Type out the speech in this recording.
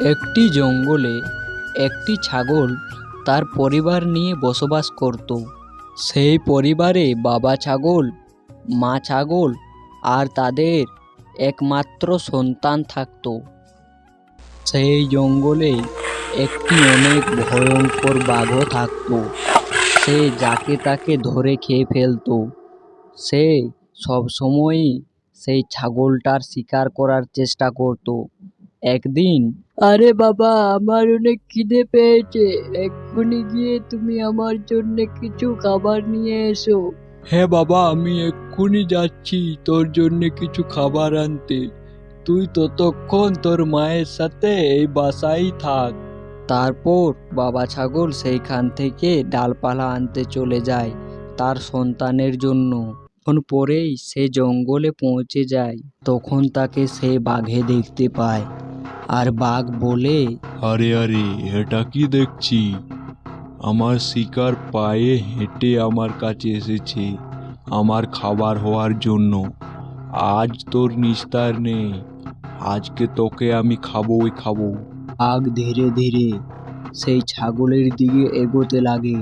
একটি জঙ্গলে একটি ছাগল তার পরিবার নিয়ে বসবাস করত। সেই পরিবারে বাবা ছাগল, মা ছাগল আর তাদের একমাত্র সন্তান থাকত। সেই জঙ্গলে একটি অনেক ভয়ঙ্কর বাঘও থাকত। সে যাকে তাকে ধরে খেয়ে ফেলতো। সে সবসময়ই সেই ছাগলটার শিকার করার চেষ্টা করত। একদিন, আরে বাবা, আমার অনেক খিদে পেয়েছে, এক্ষুনি গিয়ে তুমি আমার জন্য কিছু খাবার নিয়ে এসো। হ্যাঁ বাবা, আমি এক্ষুনি যাচ্ছি তোর জন্য কিছু খাবার আনতে। তুই ততক্ষণ তোর মায়ের সাথে এই বাসায় থাক। তারপর বাবা ছাগল সেইখান থেকে ডালপালা আনতে চলে যায় তার সন্তানের জন্য। তখন পরেই সে জঙ্গলে পৌঁছে যায়। তখন তাকে সে বাঘে দেখতে পায়, আর বাঘ বলে, আরে আরে, এটা কি দেখছি? আমার শিকার পায়ে হেঁটে আমার কাছে এসেছে আমার খাবার হওয়ার জন্য। আজ তোর নিস্তার নেই, আজকে তোকে আমি খাবোই খাবো। বাঘ ধীরে ধীরে সেই ছাগলের দিকে এগোতে লাগে।